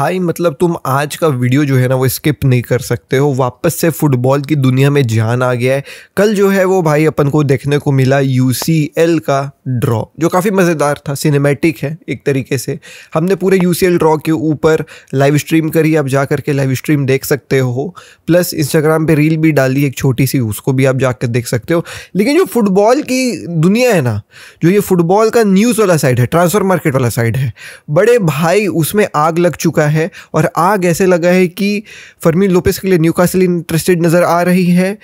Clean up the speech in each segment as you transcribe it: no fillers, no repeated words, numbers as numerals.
भाई मतलब तुम आज का वीडियो जो है ना वो स्किप नहीं कर सकते हो। वापस से फुटबॉल की दुनिया में जान आ गया है। कल जो है वो भाई अपन को देखने को मिला यूसीएल का ड्रॉ, जो काफ़ी मज़ेदार था, सिनेमैटिक है एक तरीके से। हमने पूरे यूसीएल ड्रॉ के ऊपर लाइव स्ट्रीम करी, आप जा करके लाइव स्ट्रीम देख सकते हो। प्लस इंस्टाग्राम पे रील भी डाली एक छोटी सी, उसको भी आप जाकर देख सकते हो। लेकिन जो फुटबॉल की दुनिया है ना, जो ये फुटबॉल का न्यूज़ वाला साइड है, ट्रांसफर मार्केट वाला साइड है, बड़े भाई उसमें आग लग चुका है। और आग ऐसे लगा है कि फर्मीन लोपेस के लिए न्यूकासल इंटरेस्टेड नज़र आ रही है।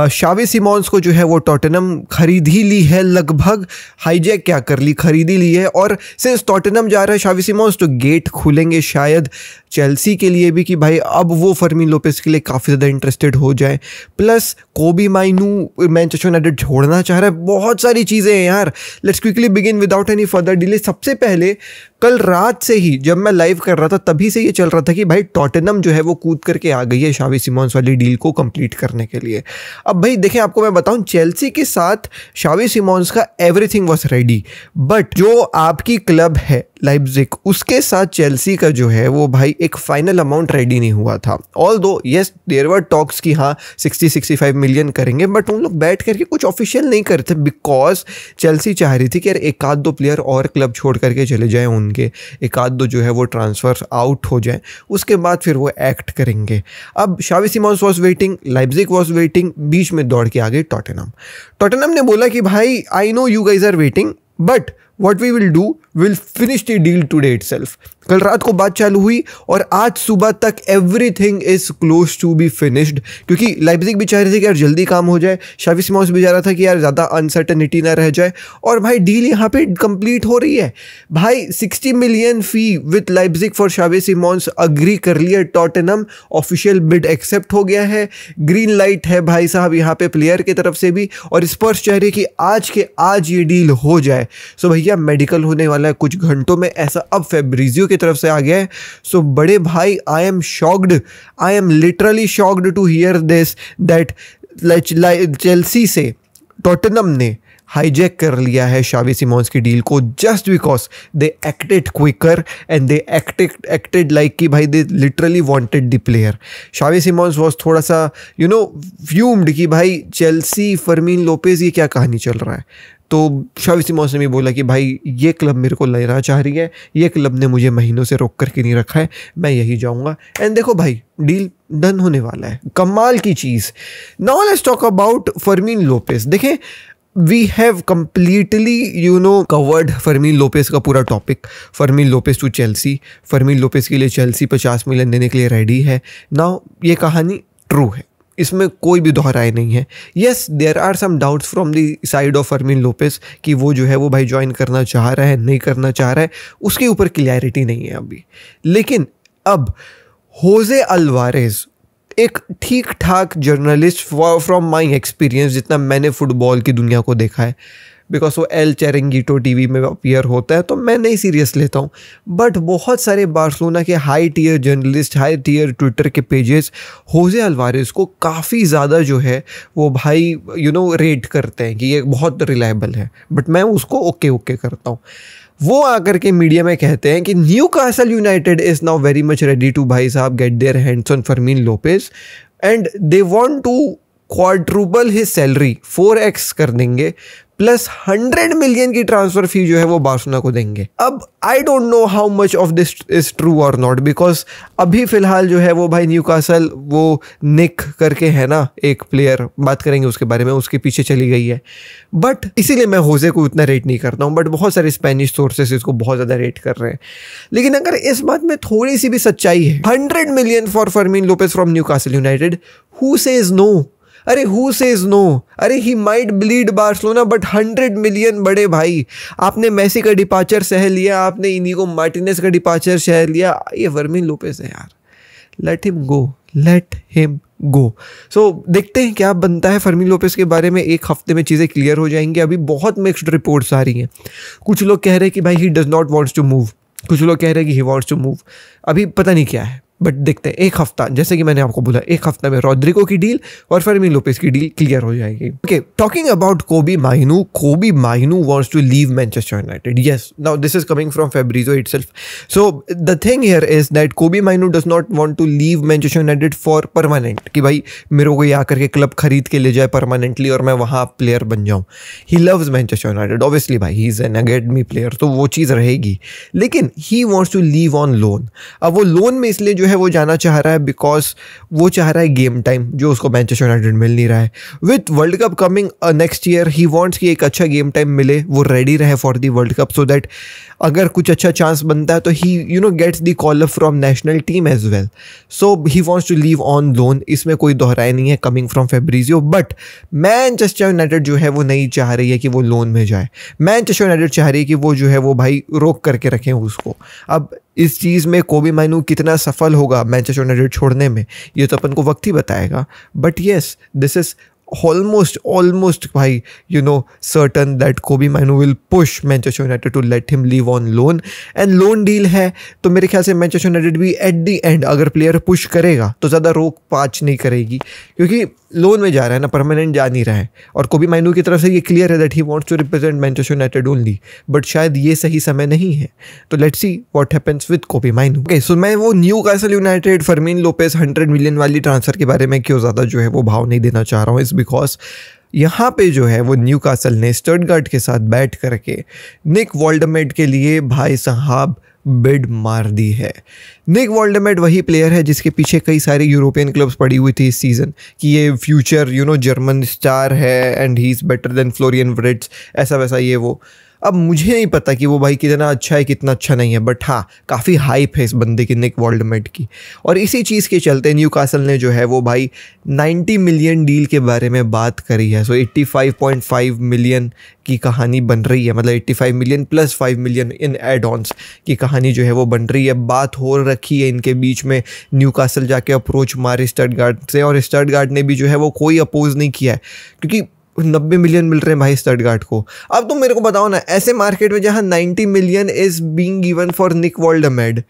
शावी सिमोन्स को जो है वो टॉटनहम खरीद ही ली है, लगभग हाईजैक क्या कर ली, खरीद ही ली है। और सिंस टॉटनहम जा रहा है शावी सिमोन्स, तो गेट खुलेंगे शायद चेल्सी के लिए भी कि भाई अब वो फर्मीन लोपेस के लिए काफ़ी ज़्यादा इंटरेस्टेड हो जाए। प्लस कोबी माइनू मैनचेस्टर यूनाइटेड छोड़ना चाह रहा है। बहुत सारी चीज़ें हैं यार। Let's quickly begin without any further delay. सबसे पहले कल रात से ही जब मैं लाइव कर रहा था तभी से ये चल रहा था कि भाई टॉटनहम जो है वो कूद करके आ गई है शावी सिमोन्स वाली डील को कंप्लीट करने के लिए। अब भाई देखें, आपको मैं बताऊं, चेल्सी के साथ शावी सिमोन्स का एवरीथिंग वाज रेडी, बट जो आपकी क्लब है लाइप्जिग, उसके साथ चेल्सी का जो है वो भाई एक फाइनल अमाउंट रेडी नहीं हुआ था। Although yes there were talks कि हाँ 60-65 मिलियन करेंगे, बट उन लोग बैठ करके कुछ ऑफिशियल नहीं करते, बिकॉज चेल्सी चाह रही थी कि यार एक आध दो प्लेयर और क्लब छोड़ करके चले जाएं, उनके एक आध दो जो है वो ट्रांसफर आउट हो जाए, उसके बाद फिर वो एक्ट करेंगे। अब Xavi Simons was waiting, Leipzig was waiting, बीच में दौड़ के आ गई टॉटनहम। टॉटनहम ने बोला कि भाई I know you guys are waiting, but what we will do, we'll finish the deal today itself। कल रात को बात चालू हुई और आज सुबह तक everything is close to be finished, क्योंकि लाइप्जिग भी चाह रही थी कि यार जल्दी काम हो जाए, शावी सिमोन्स भी जा रहा था कि यार ज़्यादा अनसर्टनिटी ना रह जाए, और भाई डील यहाँ पे कंप्लीट हो रही है। भाई 60 million fee with Leipzig for शावी Simmons agree कर लिया टॉटनहम, ऑफिशियल बिड एक्सेप्ट हो गया है, ग्रीन लाइट है भाई साहब यहाँ पे प्लेयर की तरफ से भी, और स्पर्स चाह रही है कि आज के आज ये डील हो जाए। सो भैया मेडिकल होने वाला है कुछ घंटों में, ऐसा अब फेब्रिजियो की तरफ से आ गया है। सो बड़े भाई I am shocked, I am literally shocked to hear this that Chelsea से टॉटनहम ने हाईजैक कर लिया है शावी सिमोन्स की डील को, just because they acted quicker and they acted like कि भाई they literally wanted the player. Xavi Simons was थोड़ा सा फ्यूम्ड कि भाई चेल्सी फर्मीन लोपेज ये क्या कहानी चल रहा है। तो शावी सिमोन्स ने भी बोला कि भाई ये क्लब मेरे को लेना चाह रही है, ये क्लब ने मुझे महीनों से रोक करके नहीं रखा है, मैं यही जाऊंगा। एंड देखो भाई डील डन होने वाला है, कमाल की चीज़। Now let's talk about Fermin Lopez. देखें, we have completely covered Fermin Lopez का पूरा topic. Fermin Lopez to Chelsea, Fermin Lopez के लिए चेल्सी 50 मिलियन देने के लिए रेडी है। नाउ ये कहानी ट्रू है, इसमें कोई भी दोहराए नहीं है। Yes there are some doubts from the side of Fermin Lopez कि वो जो है वो भाई ज्वाइन करना चाह रहा है, नहीं करना चाह रहा है, उसके ऊपर क्लैरिटी नहीं है अभी। लेकिन अब होजे अल्वारेज एक ठीक ठाक जर्नलिस्ट फ्रॉम माई एक्सपीरियंस, जितना मैंने फुटबॉल की दुनिया को देखा है, बिकॉज वो एल चेरेंगीटो टीवी में अपीयर होता है तो मैं नहीं सीरियस लेता हूँ, बट बहुत सारे बार्सिलोना के high tier journalist, high tier Twitter के पेजेस होजे अल्वारेज को काफ़ी ज़्यादा जो है वो भाई रेट करते हैं कि ये बहुत रिलायबल है, बट मैं उसको ओके करता हूँ। वो आकर के मीडिया में कहते हैं कि Newcastle United is now very much ready to भाई साहब get their hands on Fermin Lopez and they want to quadruple his salary, 4x कर देंगे, प्लस 100 मिलियन की ट्रांसफर फी जो है वो बार्सिलोना को देंगे। अब I don't know how much of this is true और नॉट, बिकॉज अभी फिलहाल जो है वो भाई न्यूकासल वो निक करके है ना एक प्लेयर, बात करेंगे उसके बारे में, उसके पीछे चली गई है। बट इसीलिए मैं होजे को उतना रेट नहीं करता हूँ, बट बहुत सारे स्पेनिश सोर्सेस इसको बहुत ज़्यादा रेट कर रहे हैं। लेकिन अगर इस बात में थोड़ी सी भी सच्चाई है, 100 million for Fermin Lopez from Newcastle United, who says no? अरे हु सेज नो? अरे he might bleed Barcelona, but 100 million बड़े भाई, आपने मेसी का डिपार्चर सह लिया, आपने इनिगो मार्टिनेज का डिपार्चर सह लिया, ये फर्मीन लोपेज है यार, let him go, let him go. So देखते हैं क्या बनता है फर्मीन लोपेज के बारे में। एक हफ्ते में चीज़ें क्लियर हो जाएंगी। अभी बहुत मिक्स्ड रिपोर्ट्स आ रही हैं। कुछ लोग कह रहे हैं कि भाई he does not wants to move, कुछ लोग कह रहे हैं कि ही वांट्स टू मूव। अभी पता नहीं क्या है, बट देखते हैं, एक हफ्ता, जैसे कि मैंने आपको बोला, एक हफ्ता में रॉड्रिगो की डील और फर्मीन लोपेज की डील क्लियर हो जाएगी। Okay, talking about Kobbie Mainoo wants to leave Manchester United. Yes, now this is coming from Fabrizio itself. So the thing here is that Kobbie Mainoo does not want to leave Manchester United for permanent, कि भाई मेरे को ये आकर के club खरीद के ले जाए परमानेंटली और मैं वहाँ प्लेयर बन जाऊँ। He loves Manchester United, obviously भाई, he is an academy player, तो वो चीज़ रहेगी, लेकिन he wants to leave on loan. अब वो लोन में इसलिए जो है वो जाना चाह रहा है बिकॉज वो चाह रहा है गेम टाइम, जो उसको मैनचेस्टर यूनाइटेड मिल नहीं रहा है। With world cup coming next year, he wants कि एक अच्छा गेम टाइम मिले, वो रेडी रहे for the world cup, so that अगर कुछ अच्छा चांस बनता है तो he gets the call up from national team as well. So he wants to leave on loan, इसमें कोई दोहराए नहीं है, coming from Fabrizio. But Manchester United जो है वो नहीं चाह रही है कि वो लोन में जाए। मैनचेस्टर यूनाइटेड चाह रही है कि वो जो है वो भाई रोक करके रखें उसको। अब इस चीज़ में कोबी माइनू कितना सफल होगा मैनचेस्टर यूनाइटेड छोड़ने में, ये तो अपन को वक्त ही बताएगा। But yes, this is almost भाई certain that Kobbie Mainoo will push Manchester United to let him leave on loan, and loan deal है तो मेरे ख्याल से मैनचेस्टर यूनाइटेड भी एट दी एंड अगर प्लेयर पुश करेगा तो ज़्यादा रोक पाच नहीं करेगी, क्योंकि लोन में जा रहा है ना, परमानेंट जा नहीं रहा है। और कोबी माइनू की तरफ से ये क्लियर है that he wants to represent Manchester United only, but शायद ये सही समय नहीं है। तो let's see what happens with Kobbie Mainoo. Okay, so मैं वो Newcastle United Fermin Lopez 100 million वाली ट्रांसफर के बारे में क्यों ज़्यादा जो है वो भाव नहीं देना चाह रहा हूँ, इस बिकॉज यहाँ पे जो है वो न्यूकासल ने स्टटगार्ट के साथ बैठ करके निक वोल्डरमेड के लिए भाई साहब बिड मार दी है। निक वोल्डरमेड वही प्लेयर है जिसके पीछे कई सारे यूरोपियन क्लब्स पड़ी हुई थी इस सीज़न कि ये फ्यूचर जर्मन स्टार है and he is better than Florian Wirtz, ऐसा वैसा ये वो। अब मुझे नहीं पता कि वो भाई कितना अच्छा है कितना अच्छा नहीं है, बट हाँ काफ़ी हाइप है इस बंदे की, निक वोल्डरमेड की। और इसी चीज़ के चलते न्यूकासल ने जो है वो भाई 90 मिलियन डील के बारे में बात करी है। सो 85.5 मिलियन की कहानी बन रही है, मतलब 85 million plus 5 million in add ons की कहानी जो है वो बन रही है। बात हो रखी है इनके बीच में, न्यूकासल जाके अप्रोच मारे स्टटगार्ट से और स्टटगार्ट ने भी जो है वो कोई अपोज नहीं किया है, क्योंकि 90 मिलियन मिल रहे हैं भाई स्टटगार्ट को। अब तुम मेरे को बताओ ना, ऐसे मार्केट में जहां 90 million is being given for Nick Woltemade,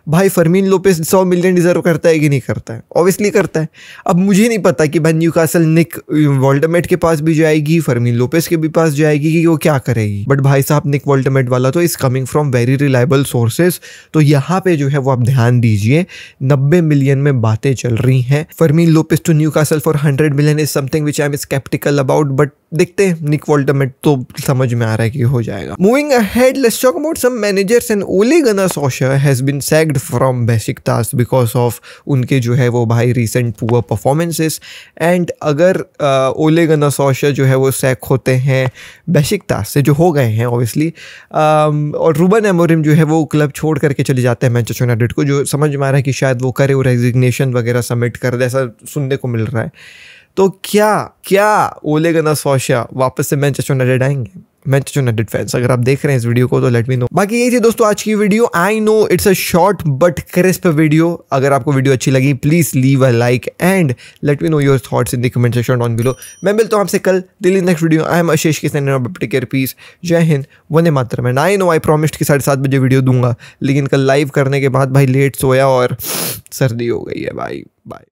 भाई फर्मीन लोपेज 100 मिलियन डिजर्व करता है कि नहीं करता है? ऑब्वियसली करता है। अब मुझे नहीं पता कि भाई न्यूकासल निक वोल्डरमेड के पास भी जाएगी, फर्मीन लोपेज के भी पास जाएगी, कि वो क्या करेगी। बट भाई साहब निक वोल्डरमेड वाला तो is coming from very reliable sources, तो यहाँ पे जो है वो आप ध्यान दीजिए, 90 मिलियन में बातें चल रही हैं। Fermin Lopez to Newcastle for 100 million is something which I am sceptical about, but देखते हैं, निक वोल्डरमेड तो समझ में आ रहा है कि हो जाएगा। Moving ahead, let's talk about some managers and Ole Gunnar Solskjaer has been sacked from Besiktas because of उनके जो है वो भाई रिसेंट पुअर परफॉर्मेंसेस। एंड अगर ओले गुनार सोल्शर जो है वो सैक होते हैं बेशिकतास से, जो हो गए हैं ऑब्वियसली, और रूबन अमोरिम जो है वो क्लब छोड़ करके चले जाते हैं मैनचेस्टर यूनाइटेड को, जो समझ में आ रहा है कि शायद वो करे, वो रेजिग्नेशन वगैरह सबमिट कर दे, ऐसा सुनने को मिल रहा है। तो क्या ओले गुनार सोल्शर वापस से मैनचेस्टर यूनाइटेड आएंगे? मैनचेस्टर यूनाइटेड फैंस अगर आप देख रहे हैं इस वीडियो को तो लेट मी नो। बाकी यही थी दोस्तों आज की video. I know it's a short but crisp video. अगर आपको वीडियो अच्छी लगी please leave a like and let me know your thoughts in the comment section down below. मैं मिलता हूं आपसे कल दिल्ली next video. I am Ashish Kishan, take care, peace, जय हिंद, वंदे मातरम। And I know I promised कि 7:30 बजे वीडियो दूंगा, लेकिन कल लाइव करने के बाद भाई लेट सोया और सर्दी हो गई है भाई। बाय।